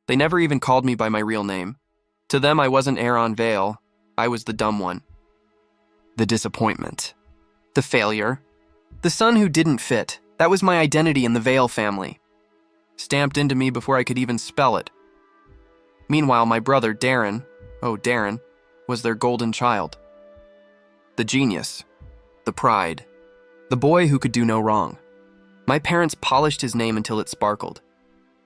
They never even called me by my real name. To them, I wasn't Aaron Vale. I was the dumb one. The disappointment. The failure. The son who didn't fit. That was my identity in the Vale family. Stamped into me before I could even spell it. Meanwhile, my brother, Darren, was their golden child. The genius. The pride. The boy who could do no wrong. My parents polished his name until it sparkled.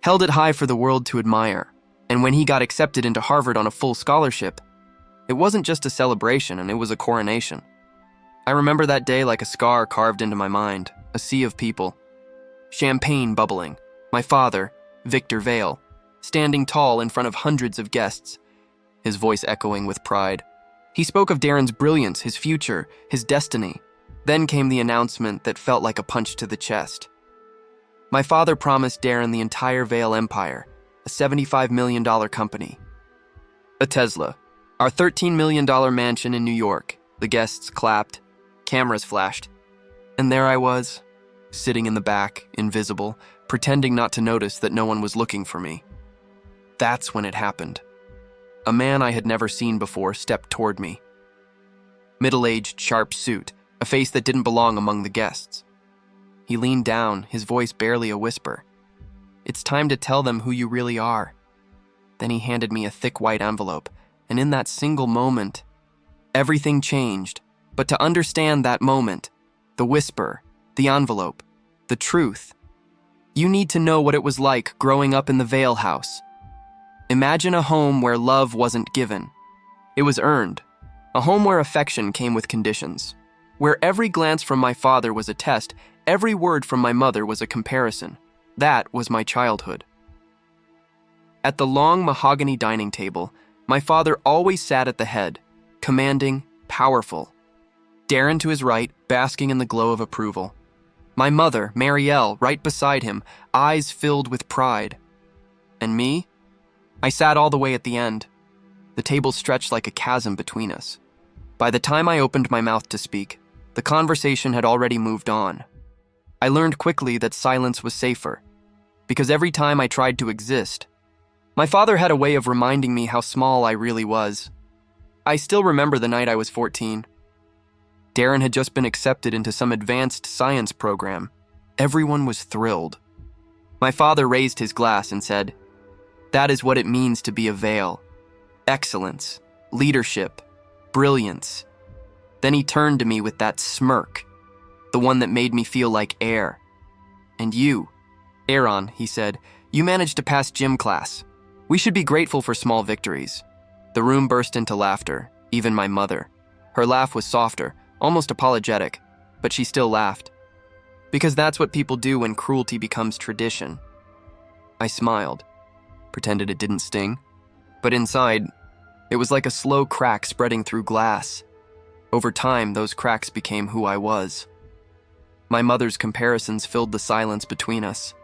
Held it high for the world to admire. And when he got accepted into Harvard on a full scholarship, it wasn't just a celebration, and it was a coronation. I remember that day like a scar carved into my mind, a sea of people. Champagne bubbling. My father, Victor Vale, standing tall in front of hundreds of guests, his voice echoing with pride. He spoke of Darren's brilliance, his future, his destiny. Then came the announcement that felt like a punch to the chest. My father promised Darren the entire Vale empire, a $75 million company. A Tesla, our $13 million mansion in New York. The guests clapped, cameras flashed, and there I was, sitting in the back, invisible, pretending not to notice that no one was looking for me. That's when it happened. A man I had never seen before stepped toward me. Middle-aged, sharp suit, a face that didn't belong among the guests. He leaned down, his voice barely a whisper. "It's time to tell them who you really are." Then he handed me a thick white envelope, and in that single moment, everything changed. But to understand that moment, the whisper, the envelope, the truth, you need to know what it was like growing up in the Vale house. Imagine a home where love wasn't given. It was earned. A home where affection came with conditions. Where every glance from my father was a test, every word from my mother was a comparison. That was my childhood. At the long mahogany dining table, my father always sat at the head, commanding, powerful. Darren to his right, basking in the glow of approval. My mother, Marielle, right beside him, eyes filled with pride. And me? I sat all the way at the end. The table stretched like a chasm between us. By the time I opened my mouth to speak, the conversation had already moved on. I learned quickly that silence was safer, because every time I tried to exist, my father had a way of reminding me how small I really was. I still remember the night I was 14. Darren had just been accepted into some advanced science program. Everyone was thrilled. My father raised his glass and said, "That is what it means to be a Vale. Excellence, leadership, brilliance." Then he turned to me with that smirk, the one that made me feel like air. "And you, Aaron," he said, "you managed to pass gym class. We should be grateful for small victories." The room burst into laughter, even my mother. Her laugh was softer, almost apologetic, but she still laughed. Because that's what people do when cruelty becomes tradition. I smiled, pretended it didn't sting, but inside, it was like a slow crack spreading through glass. Over time, those cracks became who I was. My mother's comparisons filled the silence between us.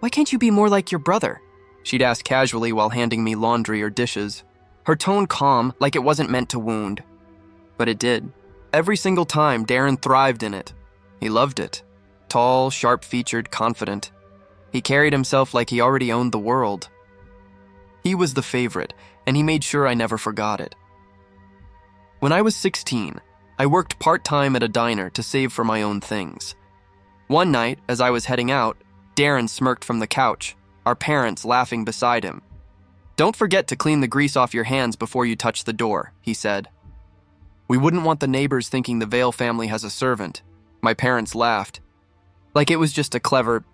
"Why can't you be more like your brother?" she'd ask casually while handing me laundry or dishes. Her tone calm, like it wasn't meant to wound. But it did. Every single time, Darren thrived in it. He loved it. Tall, sharp-featured, confident. He carried himself like he already owned the world. He was the favorite, and he made sure I never forgot it. When I was 16, I worked part-time at a diner to save for my own things. One night, as I was heading out, Darren smirked from the couch, our parents laughing beside him. "Don't forget to clean the grease off your hands before you touch the door," he said. "We wouldn't want the neighbors thinking the Vale family has a servant." My parents laughed, like it was just a clever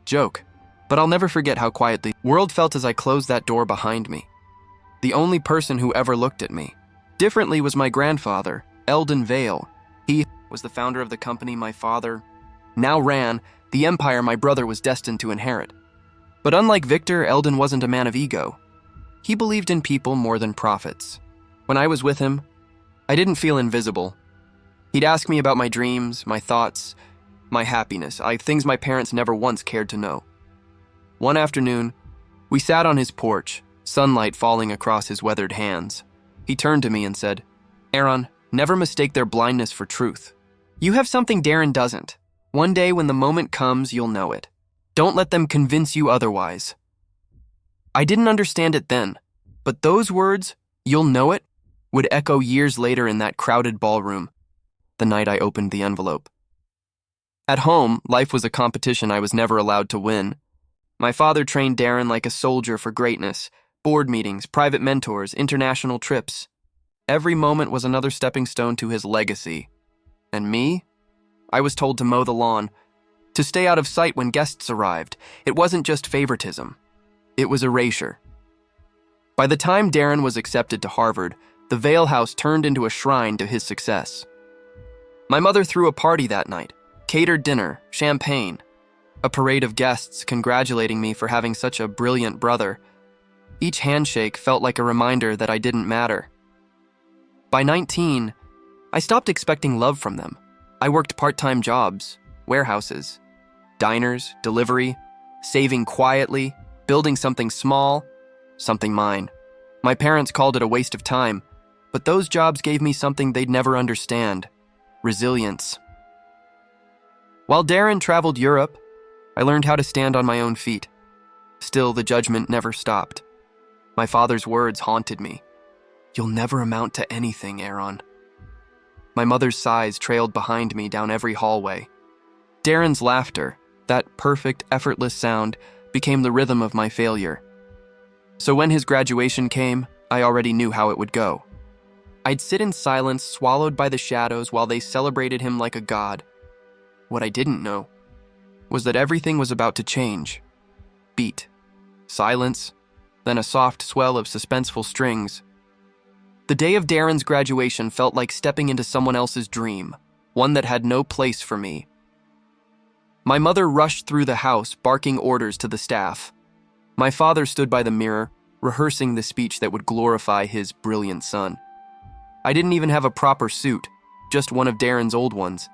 joke. But I'll never forget how quietly the world felt as I closed that door behind me. The only person who ever looked at me differently was my grandfather, Eldon Vale. He was the founder of the company my father now ran, the empire my brother was destined to inherit. But unlike Victor, Eldon wasn't a man of ego. He believed in people more than profits. When I was with him, I didn't feel invisible. He'd ask me about my dreams, my thoughts, my happiness, things my parents never once cared to know. One afternoon, we sat on his porch, sunlight falling across his weathered hands. He turned to me and said, "Aaron, never mistake their blindness for truth. You have something Darren doesn't. One day when the moment comes, you'll know it. Don't let them convince you otherwise." I didn't understand it then, but those words, "you'll know it," would echo years later in that crowded ballroom, the night I opened the envelope. At home, life was a competition I was never allowed to win. My father trained Darren like a soldier for greatness: board meetings, private mentors, international trips. Every moment was another stepping stone to his legacy. And me? I was told to mow the lawn, to stay out of sight when guests arrived. It wasn't just favoritism. It was erasure. By the time Darren was accepted to Harvard, the Vail House turned into a shrine to his success. My mother threw a party that night, catered dinner, champagne, a parade of guests congratulating me for having such a brilliant brother. Each handshake felt like a reminder that I didn't matter. By 19, I stopped expecting love from them. I worked part-time jobs, warehouses, diners, delivery, saving quietly, building something small, something mine. My parents called it a waste of time, but those jobs gave me something they'd never understand: resilience. While Darren traveled Europe, I learned how to stand on my own feet. Still, the judgment never stopped. My father's words haunted me. "You'll never amount to anything, Aaron." My mother's sighs trailed behind me down every hallway. Darren's laughter, that perfect, effortless sound, became the rhythm of my failure. So when his graduation came, I already knew how it would go. I'd sit in silence, swallowed by the shadows, while they celebrated him like a god. What I didn't know was that everything was about to change. Beat, silence, then a soft swell of suspenseful strings. The day of Darren's graduation felt like stepping into someone else's dream, one that had no place for me. My mother rushed through the house, barking orders to the staff. My father stood by the mirror, rehearsing the speech that would glorify his brilliant son. I didn't even have a proper suit, just one of Darren's old ones,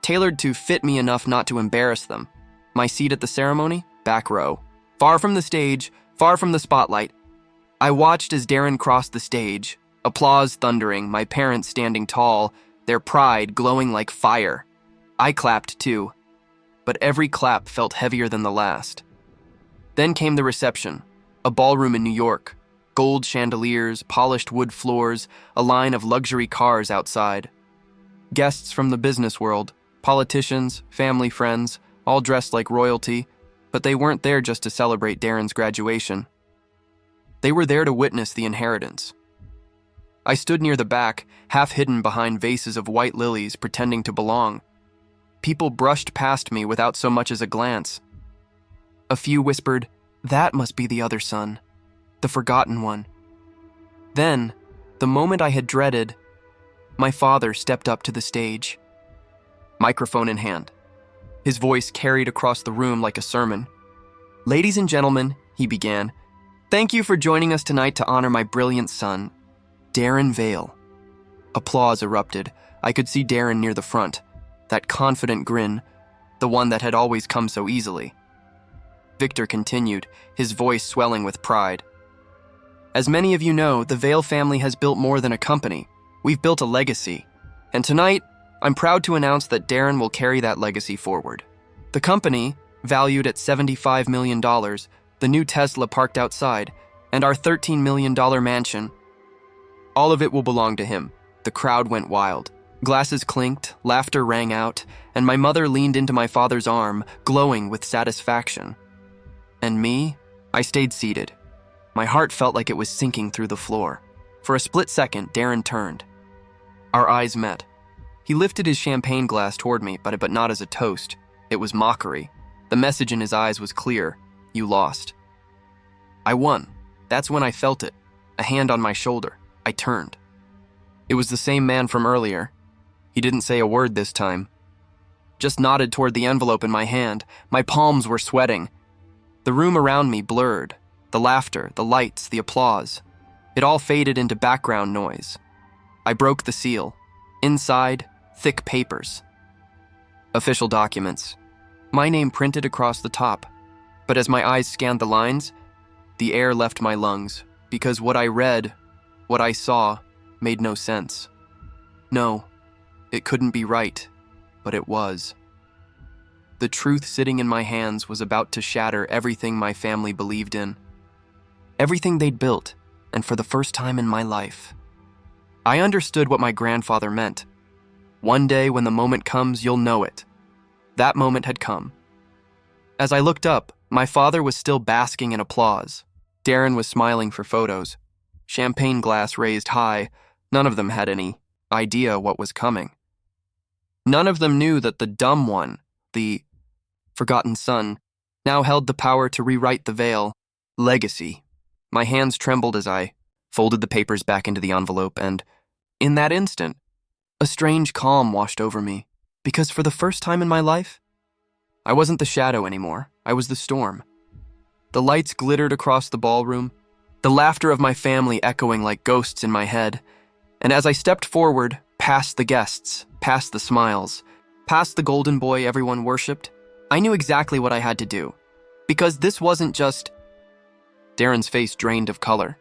tailored to fit me enough not to embarrass them. My seat at the ceremony? Back row. Far from the stage, far from the spotlight. I watched as Darren crossed the stage, applause thundering, my parents standing tall, their pride glowing like fire. I clapped too, but every clap felt heavier than the last. Then came the reception, a ballroom in New York. Gold chandeliers, polished wood floors, a line of luxury cars outside. Guests from the business world, politicians, family friends, all dressed like royalty, but they weren't there just to celebrate Darren's graduation. They were there to witness the inheritance. I stood near the back, half hidden behind vases of white lilies, pretending to belong. People brushed past me without so much as a glance. A few whispered, "That must be the other son, the forgotten one." Then, the moment I had dreaded, my father stepped up to the stage, microphone in hand. His voice carried across the room like a sermon. "Ladies and gentlemen," he began, "thank you for joining us tonight to honor my brilliant son, Darren Vail." Applause erupted. I could see Darren near the front, that confident grin, the one that had always come so easily. Victor continued, his voice swelling with pride. "As many of you know, the Vail family has built more than a company. We've built a legacy. And tonight, I'm proud to announce that Darren will carry that legacy forward. The company, valued at $75 million, the new Tesla parked outside, and our $13 million mansion, all of it will belong to him." The crowd went wild. Glasses clinked, laughter rang out, and my mother leaned into my father's arm, glowing with satisfaction. And me? I stayed seated. My heart felt like it was sinking through the floor. For a split second, Darren turned. Our eyes met. He lifted his champagne glass toward me, but not as a toast. It was mockery. The message in his eyes was clear. You lost. I won. That's when I felt it. A hand on my shoulder. I turned. It was the same man from earlier. He didn't say a word this time. Just nodded toward the envelope in my hand. My palms were sweating. The room around me blurred. The laughter, the lights, the applause. It all faded into background noise. I broke the seal. Inside, thick papers. Official documents. My name printed across the top. But as my eyes scanned the lines, the air left my lungs, because what I read, what I saw, made no sense. No, it couldn't be right, but it was. The truth sitting in my hands was about to shatter everything my family believed in. everything they'd built, and for the first time in my life. I understood what my grandfather meant. One day when the moment comes, you'll know it. That moment had come. As I looked up, my father was still basking in applause. Darren was smiling for photos. Champagne glass raised high. None of them had any idea what was coming. None of them knew that the dumb one, the forgotten son, now held the power to rewrite the veil. Legacy. My hands trembled as I folded the papers back into the envelope, and in that instant, a strange calm washed over me, because for the first time in my life, I wasn't the shadow anymore. I was the storm. The lights glittered across the ballroom, the laughter of my family echoing like ghosts in my head, and as I stepped forward, past the guests, past the smiles, past the golden boy everyone worshipped, I knew exactly what I had to do, because this wasn't just... Darren's face drained of color.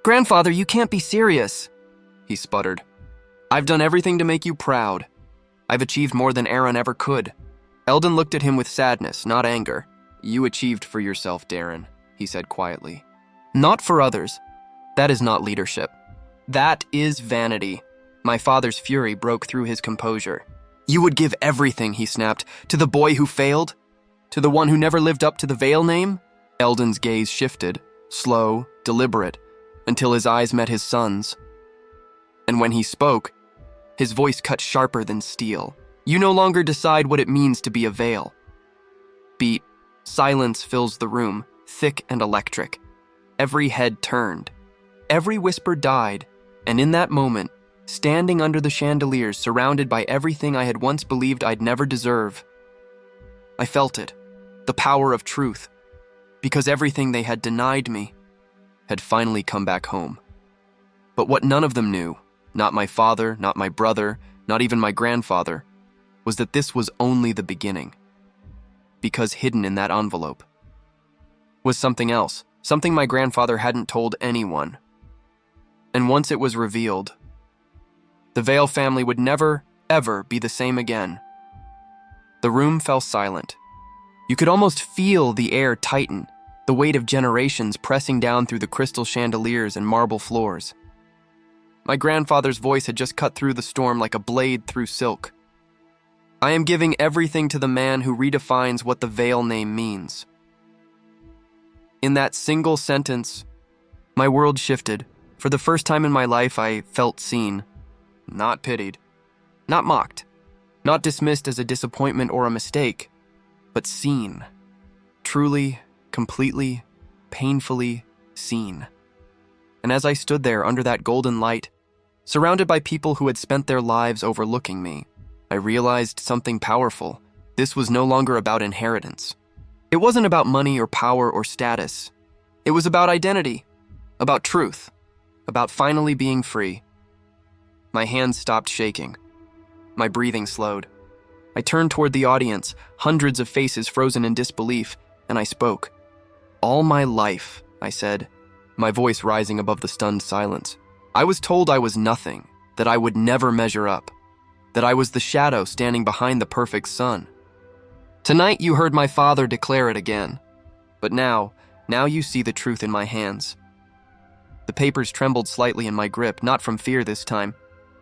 "Grandfather, you can't be serious," he sputtered. "I've done everything to make you proud. I've achieved more than Aaron ever could." Eldon looked at him with sadness, not anger. "You achieved for yourself, Darren," he said quietly. "Not for others. That is not leadership. That is vanity." My father's fury broke through his composure. "You would give everything," he snapped, "to the boy who failed? To the one who never lived up to the veil name?" Eldon's gaze shifted, slow, deliberate, until his eyes met his son's. And when he spoke, his voice cut sharper than steel. "You no longer decide what it means to be a veil." Beat. Silence fills the room, thick and electric. Every head turned. Every whisper died, and in that moment, standing under the chandeliers, surrounded by everything I had once believed I'd never deserve, I felt it, the power of truth, because everything they had denied me had finally come back home. But what none of them knew, not my father, not my brother, not even my grandfather, was that this was only the beginning. Because hidden in that envelope was something else, something my grandfather hadn't told anyone. And once it was revealed, the Vale family would never, ever be the same again. The room fell silent. You could almost feel the air tighten, the weight of generations pressing down through the crystal chandeliers and marble floors. My grandfather's voice had just cut through the storm like a blade through silk. "I am giving everything to the man who redefines what the Vale name means." In that single sentence, my world shifted. For the first time in my life, I felt seen. Not pitied. Not mocked. Not dismissed as a disappointment or a mistake, but seen. Truly, completely, painfully seen. And as I stood there under that golden light, surrounded by people who had spent their lives overlooking me, I realized something powerful. This was no longer about inheritance. It wasn't about money or power or status. It was about identity, about truth, about finally being free. My hands stopped shaking. My breathing slowed. I turned toward the audience, hundreds of faces frozen in disbelief, and I spoke. "All my life," I said, my voice rising above the stunned silence, "I was told I was nothing, that I would never measure up, that I was the shadow standing behind the perfect sun. Tonight you heard my father declare it again. But now you see the truth in my hands." The papers trembled slightly in my grip, not from fear this time,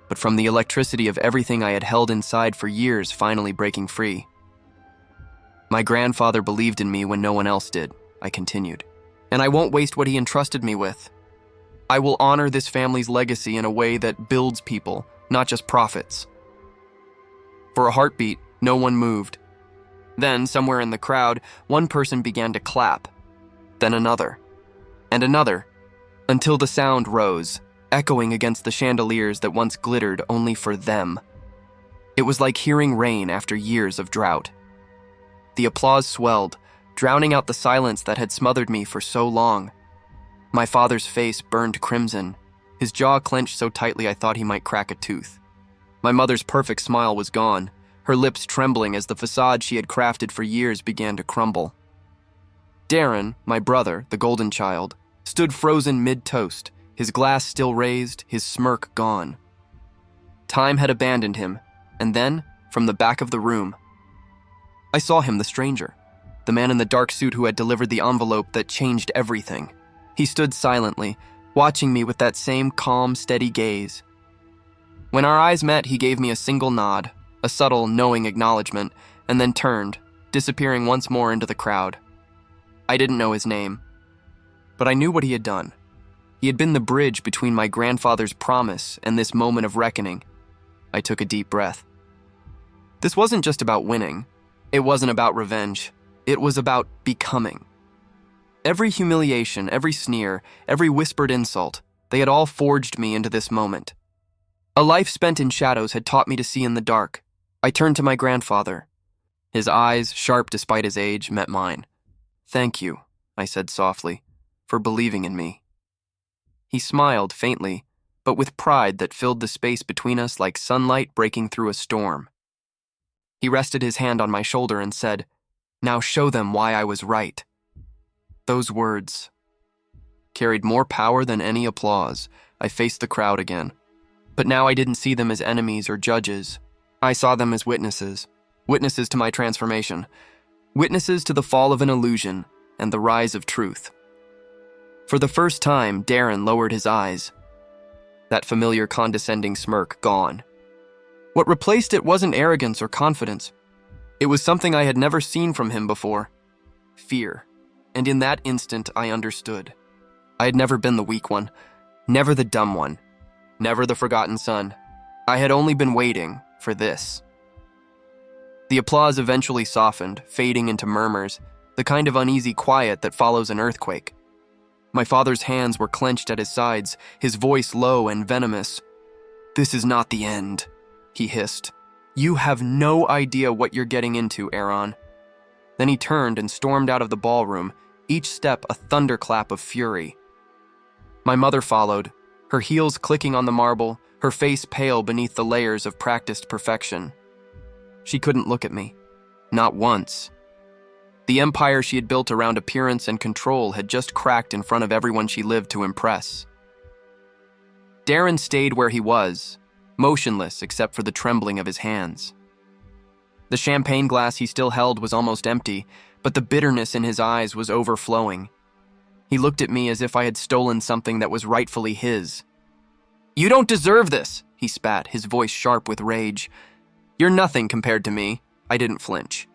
but from the electricity of everything I had held inside for years finally breaking free. "My grandfather believed in me when no one else did," I continued, "and I won't waste what he entrusted me with. I will honor this family's legacy in a way that builds people, not just profits." For a heartbeat, no one moved. Then, somewhere in the crowd, one person began to clap, then another, and another, until the sound rose, echoing against the chandeliers that once glittered only for them. It was like hearing rain after years of drought. The applause swelled, drowning out the silence that had smothered me for so long. My father's face burned crimson, his jaw clenched so tightly I thought he might crack a tooth. My mother's perfect smile was gone, her lips trembling as the facade she had crafted for years began to crumble. Darren, my brother, the golden child, stood frozen mid-toast, his glass still raised, his smirk gone. Time had abandoned him, and then, from the back of the room, I saw him, the stranger, the man in the dark suit who had delivered the envelope that changed everything. He stood silently, watching me with that same calm, steady gaze. When our eyes met, he gave me a single nod, a subtle, knowing acknowledgement, and then turned, disappearing once more into the crowd. I didn't know his name, but I knew what he had done. He had been the bridge between my grandfather's promise and this moment of reckoning. I took a deep breath. This wasn't just about winning. It wasn't about revenge. It was about becoming. Every humiliation, every sneer, every whispered insult, they had all forged me into this moment. A life spent in shadows had taught me to see in the dark. I turned to my grandfather. His eyes, sharp despite his age, met mine. "Thank you," I said softly, "for believing in me." He smiled faintly, but with pride that filled the space between us like sunlight breaking through a storm. He rested his hand on my shoulder and said, "Now show them why I was right." Those words carried more power than any applause. I faced the crowd again. But now I didn't see them as enemies or judges. I saw them as witnesses. Witnesses to my transformation. Witnesses to the fall of an illusion and the rise of truth. For the first time, Darren lowered his eyes. That familiar condescending smirk gone. What replaced it wasn't arrogance or confidence. It was something I had never seen from him before. Fear. And in that instant, I understood. I had never been the weak one, never the dumb one, never the forgotten son. I had only been waiting for this. The applause eventually softened, fading into murmurs, the kind of uneasy quiet that follows an earthquake. My father's hands were clenched at his sides, his voice low and venomous. "This is not the end," he hissed. "You have no idea what you're getting into, Aaron." Then he turned and stormed out of the ballroom, each step a thunderclap of fury. My mother followed, her heels clicking on the marble, her face pale beneath the layers of practiced perfection. She couldn't look at me. Not once. The empire she had built around appearance and control had just cracked in front of everyone she lived to impress. Darren stayed where he was, motionless except for the trembling of his hands. The champagne glass he still held was almost empty, but the bitterness in his eyes was overflowing. He looked at me as if I had stolen something that was rightfully his. "You don't deserve this," he spat, his voice sharp with rage. "You're nothing compared to me." I didn't flinch.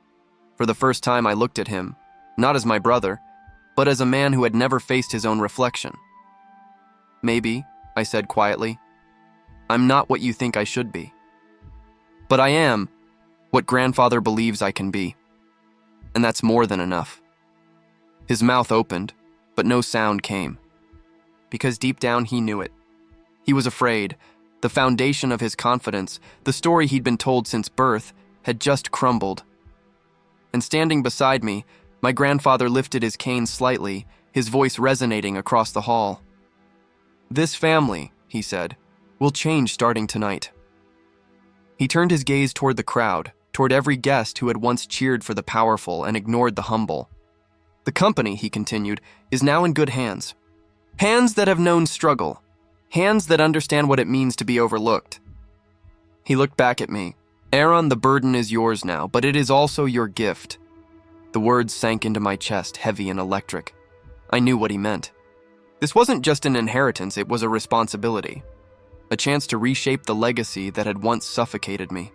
For the first time, I looked at him, not as my brother, but as a man who had never faced his own reflection. "Maybe," I said quietly, "I'm not what you think I should be. But I am what grandfather believes I can be. And that's more than enough." His mouth opened, but no sound came. Because deep down he knew it. He was afraid. The foundation of his confidence, the story he'd been told since birth, had just crumbled. And standing beside me, my grandfather lifted his cane slightly, his voice resonating across the hall. "This family," he said, "will change starting tonight." He turned his gaze toward the crowd, toward every guest who had once cheered for the powerful and ignored the humble. "The company," he continued, "is now in good hands. Hands that have known struggle. Hands that understand what it means to be overlooked." He looked back at me. "Aaron, the burden is yours now, but it is also your gift." The words sank into my chest, heavy and electric. I knew what he meant. This wasn't just an inheritance, it was a responsibility. A chance to reshape the legacy that had once suffocated me.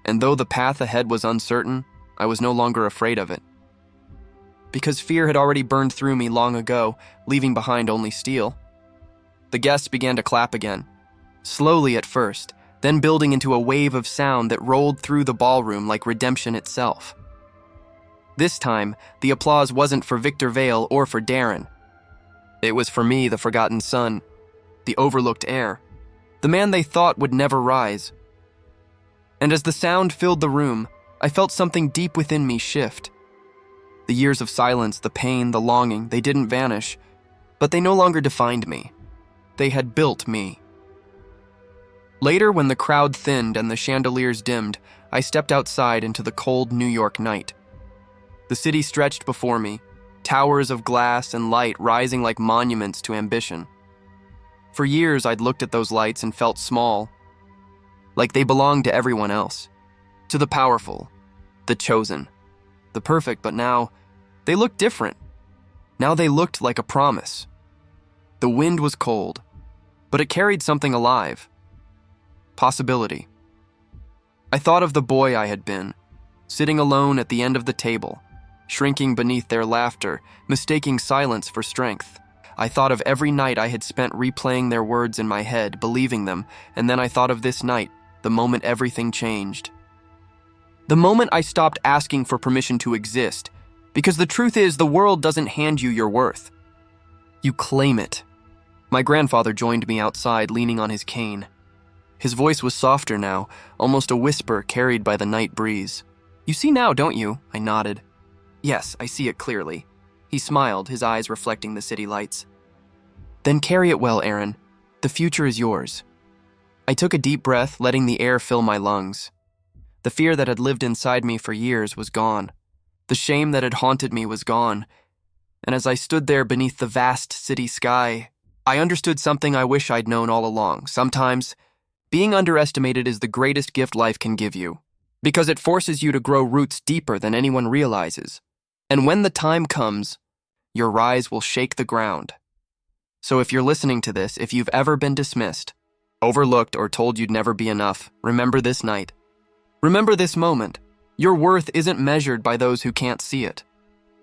And though the path ahead was uncertain, I was no longer afraid of it. Because fear had already burned through me long ago, leaving behind only steel. The guests began to clap again, slowly at first, then building into a wave of sound that rolled through the ballroom like redemption itself. This time, the applause wasn't for Victor Vale or for Darren. It was for me, the forgotten son, the overlooked heir, the man they thought would never rise. And as the sound filled the room, I felt something deep within me shift. The years of silence, the pain, the longing, they didn't vanish, but they no longer defined me. They had built me. Later, when the crowd thinned and the chandeliers dimmed, I stepped outside into the cold New York night. The city stretched before me, towers of glass and light rising like monuments to ambition. For years, I'd looked at those lights and felt small, like they belonged to everyone else, to the powerful, the chosen, the perfect, but now they looked different. Now they looked like a promise. The wind was cold, but it carried something alive. Possibility. I thought of the boy I had been, sitting alone at the end of the table, shrinking beneath their laughter, mistaking silence for strength. I thought of every night I had spent replaying their words in my head, believing them, and then I thought of this night, the moment everything changed. The moment I stopped asking for permission to exist, because the truth is the world doesn't hand you your worth. You claim it. My grandfather joined me outside, leaning on his cane. His voice was softer now, almost a whisper carried by the night breeze. "You see now, don't you?" I nodded. "Yes, I see it clearly." He smiled, his eyes reflecting the city lights. "Then carry it well, Aaron. The future is yours." I took a deep breath, letting the air fill my lungs. The fear that had lived inside me for years was gone. The shame that had haunted me was gone. And as I stood there beneath the vast city sky, I understood something I wish I'd known all along. Sometimes, being underestimated is the greatest gift life can give you, because it forces you to grow roots deeper than anyone realizes. And when the time comes, your rise will shake the ground. So if you're listening to this, if you've ever been dismissed, overlooked, or told you'd never be enough, remember this night. Remember this moment. Your worth isn't measured by those who can't see it.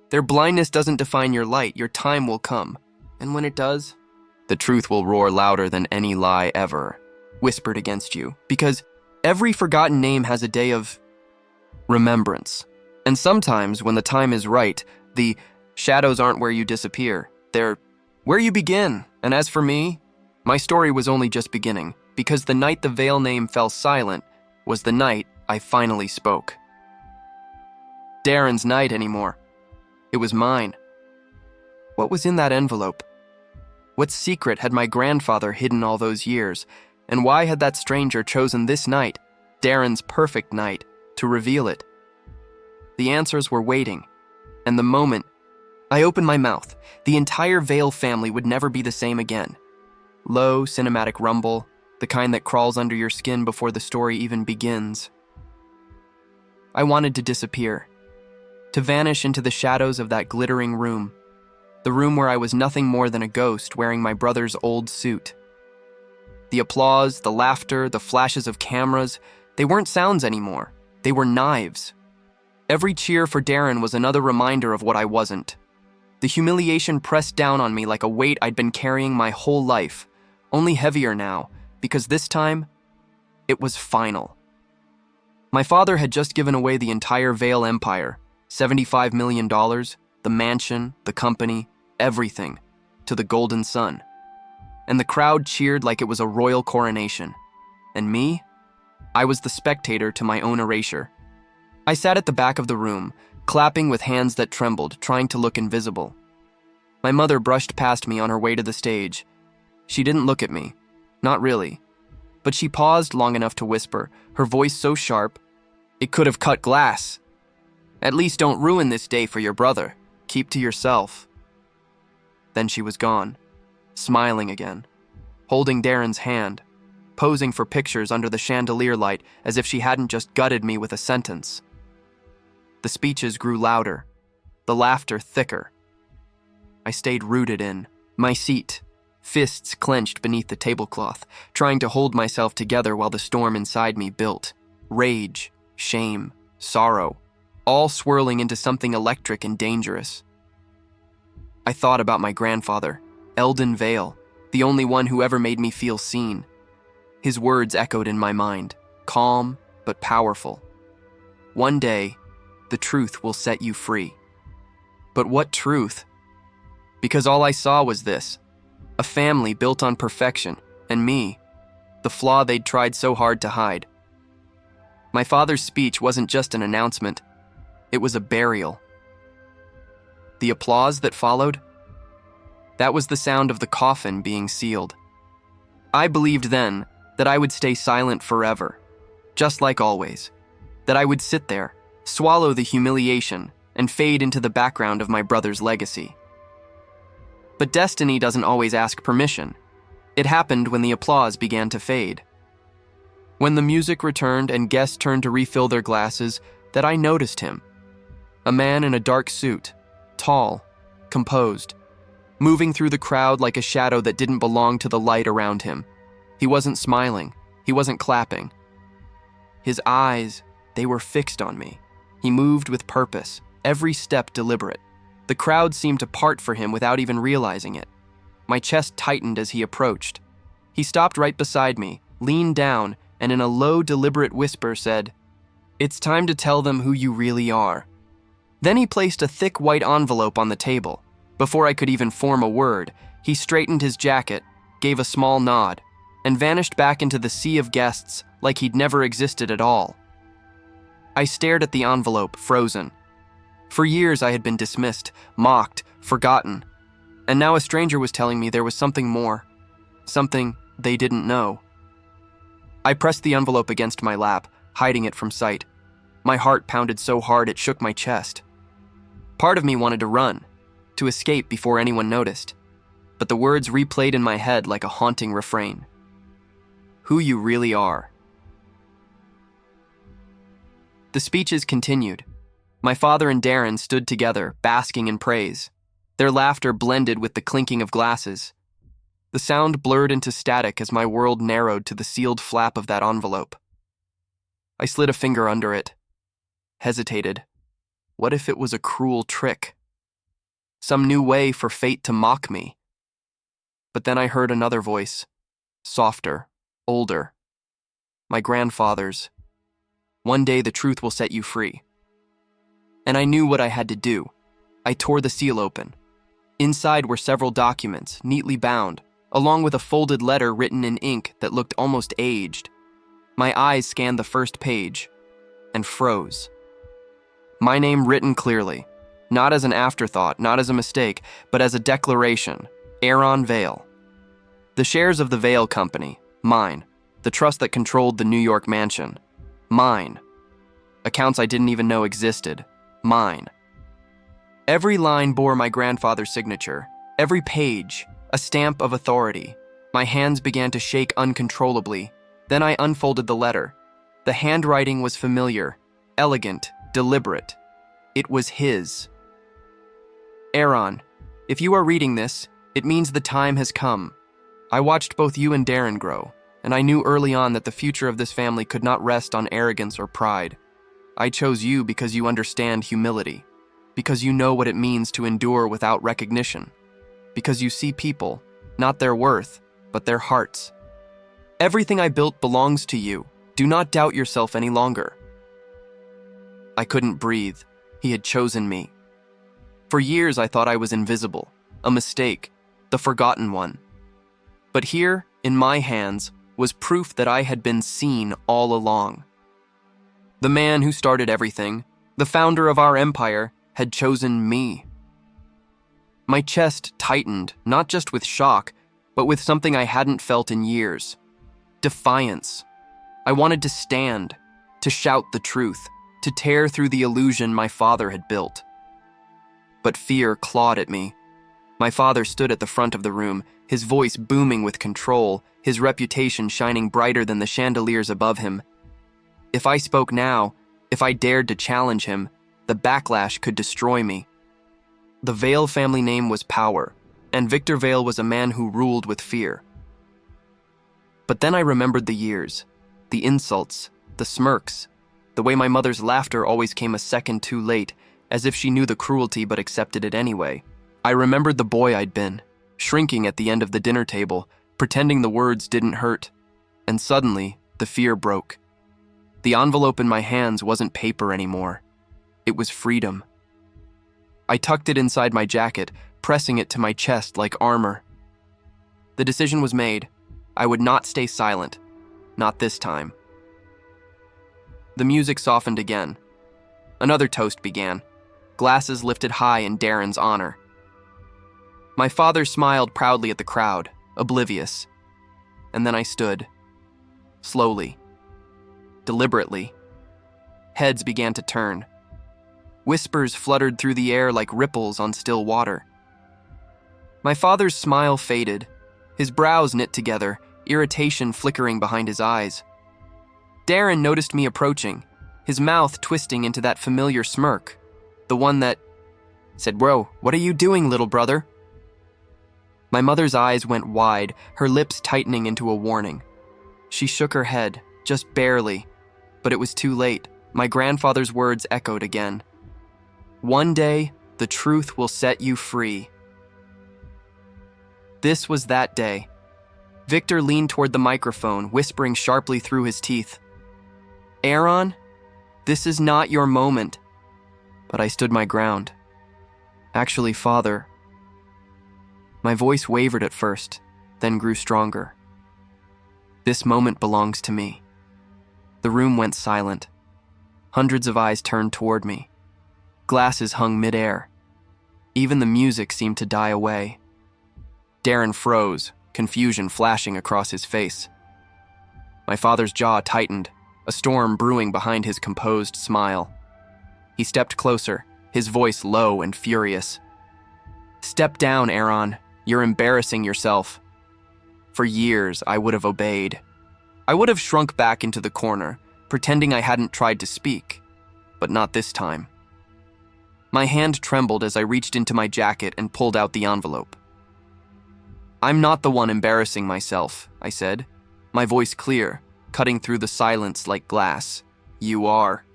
Their blindness doesn't define your light. Your time will come. And when it does, the truth will roar louder than any lie ever whispered against you. Because every forgotten name has a day of remembrance. And sometimes, when the time is right, the shadows aren't where you disappear. They're where you begin. And as for me, my story was only just beginning, because the night the Vale name fell silent was the night I finally spoke. Darren's night anymore. It was mine. What was in that envelope? What secret had my grandfather hidden all those years? And why had that stranger chosen this night, Darren's perfect night, to reveal it? The answers were waiting, and the moment I opened my mouth, the entire Vale family would never be the same again. Low, cinematic rumble, the kind that crawls under your skin before the story even begins. I wanted to disappear, to vanish into the shadows of that glittering room, the room where I was nothing more than a ghost wearing my brother's old suit. The applause, the laughter, the flashes of cameras, they weren't sounds anymore. They were knives. Every cheer for Darren was another reminder of what I wasn't. The humiliation pressed down on me like a weight I'd been carrying my whole life, only heavier now, because this time, it was final. My father had just given away the entire Vale empire, $75 million, the mansion, the company, everything, to the Golden Sun. And the crowd cheered like it was a royal coronation. And me? I was the spectator to my own erasure. I sat at the back of the room, clapping with hands that trembled, trying to look invisible. My mother brushed past me on her way to the stage. She didn't look at me. Not really. But she paused long enough to whisper, her voice so sharp, it could have cut glass. "At least don't ruin this day for your brother. Keep to yourself." Then she was gone, smiling again, holding Darren's hand, posing for pictures under the chandelier light as if she hadn't just gutted me with a sentence. The speeches grew louder, the laughter thicker. I stayed rooted in my seat, fists clenched beneath the tablecloth, trying to hold myself together while the storm inside me built. Rage, shame, sorrow, all swirling into something electric and dangerous. I thought about my grandfather, Eldon Vale, the only one who ever made me feel seen. His words echoed in my mind, calm but powerful. One day, the truth will set you free. But what truth? Because all I saw was this, a family built on perfection, and me, the flaw they'd tried so hard to hide. My father's speech wasn't just an announcement, it was a burial. The applause that followed? That was the sound of the coffin being sealed. I believed then that I would stay silent forever, just like always, that I would sit there, swallow the humiliation, and fade into the background of my brother's legacy. But destiny doesn't always ask permission. It happened when the applause began to fade. When the music returned and guests turned to refill their glasses, that I noticed him. A man in a dark suit, tall, composed, moving through the crowd like a shadow that didn't belong to the light around him. He wasn't smiling. He wasn't clapping. His eyes, they were fixed on me. He moved with purpose, every step deliberate. The crowd seemed to part for him without even realizing it. My chest tightened as he approached. He stopped right beside me, leaned down, and in a low, deliberate whisper said, "It's time to tell them who you really are." Then he placed a thick white envelope on the table. Before I could even form a word, he straightened his jacket, gave a small nod, and vanished back into the sea of guests like he'd never existed at all. I stared at the envelope, frozen. For years I had been dismissed, mocked, forgotten, and now a stranger was telling me there was something more, something they didn't know. I pressed the envelope against my lap, hiding it from sight. My heart pounded so hard it shook my chest. Part of me wanted to run, to escape before anyone noticed, but the words replayed in my head like a haunting refrain. Who you really are. The speeches continued. My father and Darren stood together, basking in praise. Their laughter blended with the clinking of glasses. The sound blurred into static as my world narrowed to the sealed flap of that envelope. I slid a finger under it, hesitated. What if it was a cruel trick? Some new way for fate to mock me? But then I heard another voice, softer, older. My grandfather's. One day the truth will set you free. And I knew what I had to do. I tore the seal open. Inside were several documents, neatly bound, along with a folded letter written in ink that looked almost aged. My eyes scanned the first page and froze. My name written clearly, not as an afterthought, not as a mistake, but as a declaration, Aaron Vale. The shares of the Vale Company, mine. The trust that controlled the New York mansion, mine. Accounts I didn't even know existed, mine. Every line bore my grandfather's signature, every page, a stamp of authority. My hands began to shake uncontrollably. Then I unfolded the letter. The handwriting was familiar, elegant, deliberate. It was his. Aaron, if you are reading this, it means the time has come. I watched both you and Darren grow, and I knew early on that the future of this family could not rest on arrogance or pride. I chose you because you understand humility, because you know what it means to endure without recognition, because you see people, not their worth, but their hearts. Everything I built belongs to you. Do not doubt yourself any longer. I couldn't breathe. He had chosen me. For years I thought I was invisible, a mistake, the forgotten one. But here, in my hands, was proof that I had been seen all along. The man who started everything, the founder of our empire, had chosen me. My chest tightened, not just with shock, but with something I hadn't felt in years. Defiance. I wanted to stand, to shout the truth, to tear through the illusion my father had built. But fear clawed at me. My father stood at the front of the room, his voice booming with control, his reputation shining brighter than the chandeliers above him. If I spoke now, if I dared to challenge him, the backlash could destroy me. The Vale family name was power, and Victor Vale was a man who ruled with fear. But then I remembered the years, the insults, the smirks, the way my mother's laughter always came a second too late, as if she knew the cruelty but accepted it anyway. I remembered the boy I'd been, shrinking at the end of the dinner table, pretending the words didn't hurt, and suddenly the fear broke. The envelope in my hands wasn't paper anymore. It was freedom. I tucked it inside my jacket, pressing it to my chest like armor. The decision was made. I would not stay silent. Not this time. The music softened again. Another toast began, glasses lifted high in Darren's honor. My father smiled proudly at the crowd, oblivious. And then I stood. Slowly. Deliberately. Heads began to turn. Whispers fluttered through the air like ripples on still water. My father's smile faded, his brows knit together, irritation flickering behind his eyes. Darren noticed me approaching, his mouth twisting into that familiar smirk, the one that said, "Bro, what are you doing, little brother?" My mother's eyes went wide, her lips tightening into a warning. She shook her head, just barely, but it was too late. My grandfather's words echoed again. "One day, the truth will set you free." This was that day. Victor leaned toward the microphone, whispering sharply through his teeth, "Aaron, this is not your moment." But I stood my ground. "Actually, Father..." My voice wavered at first, then grew stronger. "This moment belongs to me." The room went silent. Hundreds of eyes turned toward me. Glasses hung midair. Even the music seemed to die away. Darren froze, confusion flashing across his face. My father's jaw tightened, a storm brewing behind his composed smile. He stepped closer, his voice low and furious. "Step down, Aaron. You're embarrassing yourself." For years, I would have obeyed. I would have shrunk back into the corner, pretending I hadn't tried to speak, but not this time. My hand trembled as I reached into my jacket and pulled out the envelope. "I'm not the one embarrassing myself," I said, my voice clear, cutting through the silence like glass. "You are."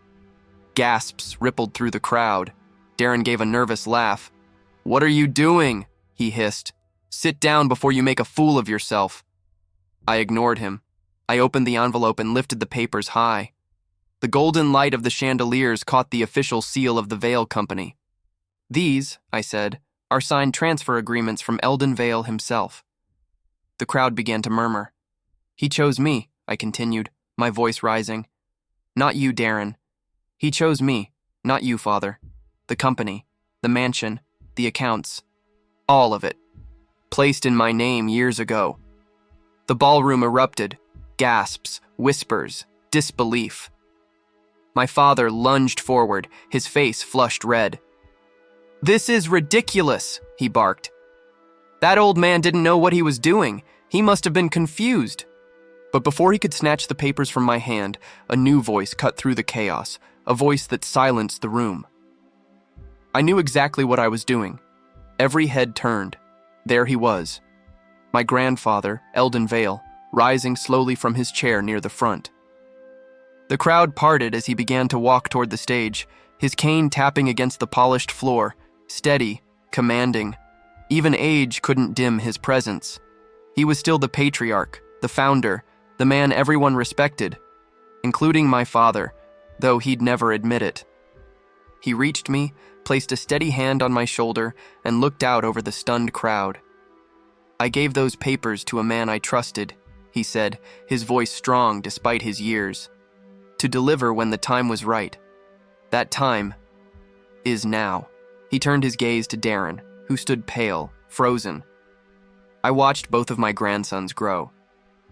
Gasps rippled through the crowd. Darren gave a nervous laugh. "What are you doing?" he hissed. "Sit down before you make a fool of yourself." I ignored him. I opened the envelope and lifted the papers high. The golden light of the chandeliers caught the official seal of the Vale Company. "These," I said, "are signed transfer agreements from Eldon Vale himself." The crowd began to murmur. "He chose me," I continued, my voice rising. "Not you, Darren. He chose me, not you, Father. The company, the mansion, the accounts, all of it. Placed in my name years ago." The ballroom erupted. Gasps, whispers, disbelief. My father lunged forward, his face flushed red. "This is ridiculous," he barked. "That old man didn't know what he was doing. He must have been confused." But before he could snatch the papers from my hand, a new voice cut through the chaos, a voice that silenced the room. I knew exactly what I was doing. Every head turned. There he was, my grandfather, Eldon Vale, rising slowly from his chair near the front. The crowd parted as he began to walk toward the stage, his cane tapping against the polished floor, steady, commanding. Even age couldn't dim his presence. He was still the patriarch, the founder, the man everyone respected, including my father, though he'd never admit it. He reached me, placed a steady hand on my shoulder, and looked out over the stunned crowd. "I gave those papers to a man I trusted," he said, his voice strong despite his years, "to deliver when the time was right. That time is now." He turned his gaze to Darren, who stood pale, frozen. I watched both of my grandsons grow.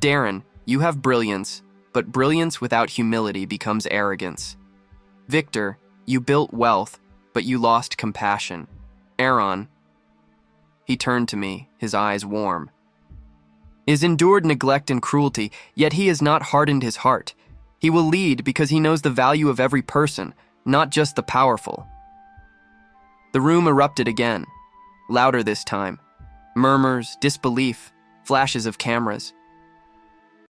"Darren, you have brilliance, but brilliance without humility becomes arrogance. Victor, you built wealth, but you lost compassion. Aaron," he turned to me, his eyes warm, "is endured neglect and cruelty, yet he has not hardened his heart. He will lead because he knows the value of every person, not just the powerful." The room erupted again, louder this time. Murmurs, disbelief, flashes of cameras.